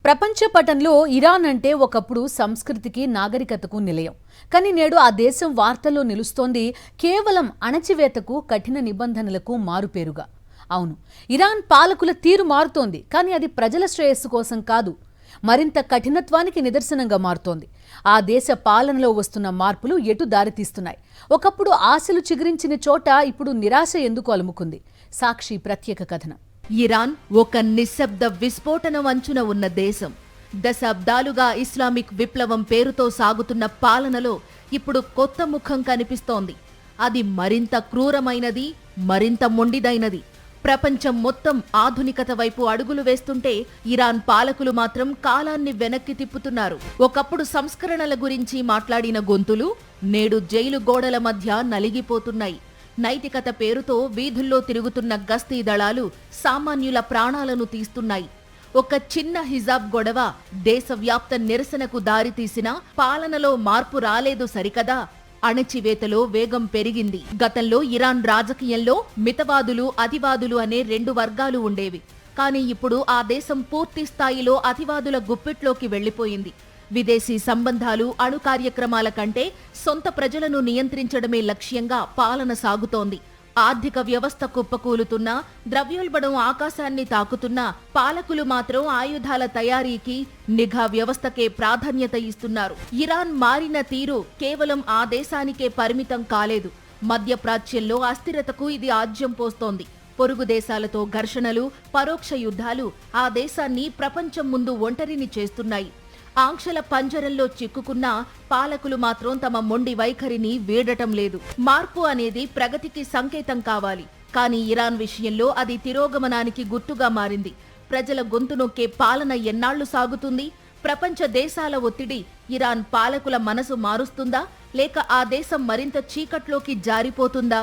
ప్రపంచ పటంలో ఇరాన్ అంటే ఒకప్పుడు సంస్కృతికి నాగరికతకు నిలయం. కానీ నేడు ఆ దేశం వార్తల్లో నిలుస్తోంది కేవలం అణచివేతకు, కఠిన నిబంధనలకు మారుపేరుగా. అవును, ఇరాన్ పాలకుల తీరు మారుతోంది, కానీ అది ప్రజల శ్రేయస్సు కోసం కాదు, మరింత కఠినత్వానికి నిదర్శనంగా మారుతోంది. ఆ దేశ పాలనలో వస్తున్న మార్పులు ఎటు దారితీస్తున్నాయి? ఒకప్పుడు ఆశలు చిగురించిన చోట ఇప్పుడు నిరాశ ఎందుకు అలుముకుంది? సాక్షి ప్రత్యేక కథనం. ఇరాన్ ఒక నిశ్శబ్ద విస్ఫోటనం అంచున ఉన్న దేశం. దశాబ్దాలుగా ఇస్లామిక్ విప్లవం పేరుతో సాగుతున్న పాలనలో ఇప్పుడు కొత్త ముఖం కనిపిస్తోంది. అది మరింత క్రూరమైనది, మరింత మొండిదైనది. ప్రపంచం మొత్తం ఆధునికత వైపు అడుగులు వేస్తుంటే ఇరాన్ పాలకులు మాత్రం కాలాన్ని వెనక్కి తిప్పుతున్నారు. ఒకప్పుడు సంస్కరణల గురించి మాట్లాడిన గొంతులు నేడు జైలు గోడల మధ్య నలిగిపోతున్నాయి. నైతికత పేరుతో వీధుల్లో తిరుగుతున్న గస్తీ దళాలు సామాన్యుల ప్రాణాలను తీస్తున్నాయి. ఒక చిన్న హిజాబ్ గొడవ దేశవ్యాప్త నిరసనకు దారితీసినా పాలనలో మార్పు రాలేదు సరికదా. అణచివేతలో వేగం పెరిగింది. గతంలో ఇరాన్ రాజకీయంలో మితవాదులు, అతివాదులు అనే రెండు వర్గాలు ఉండేవి. కానీ ఇప్పుడు ఆ దేశం పూర్తి స్థాయిలో అతివాదుల గుప్పిట్లోకి వెళ్లిపోయింది. విదేశీ సంబంధాలు, అణు కార్యక్రమాల కంటే సొంత ప్రజలను నియంత్రించడమే లక్ష్యంగా పాలన సాగుతోంది. ఆర్థిక వ్యవస్థ కుప్పకూలుతున్నా, ద్రవ్యోల్బణం ఆకాశాన్ని తాకుతున్నా పాలకులు మాత్రం ఆయుధాల తయారీకి, నిఘా వ్యవస్థకే ప్రాధాన్యత ఇస్తున్నారు. ఇరాన్ మారిన తీరు కేవలం ఆ దేశానికే పరిమితం కాలేదు. మధ్యప్రాచ్యంలో అస్థిరతకు ఇది ఆజ్యం పోస్తోంది. పొరుగు దేశాలతో ఘర్షణలు, పరోక్ష యుద్ధాలు ఆ దేశాన్ని ప్రపంచం ముందు ఒంటరిని చేస్తున్నాయి. ఆంక్షల పంజరంలో చిక్కుకున్న పాలకులు మాత్రం తమ మొండి వైఖరిని వీడటం లేదు. మార్పు అనేది ప్రగతికి సంకేతం కావాలి, కానీ ఇరాన్ విషయంలో అది తిరోగమనానికి గుర్తుగా మారింది. ప్రజల గొంతు నొక్కే పాలన ఎన్నాళ్లు సాగుతుంది? ప్రపంచ దేశాల ఒత్తిడి ఇరాన్ పాలకుల మనసు మారుస్తుందా, లేక ఆ దేశం మరింత చీకట్లోకి జారిపోతుందా?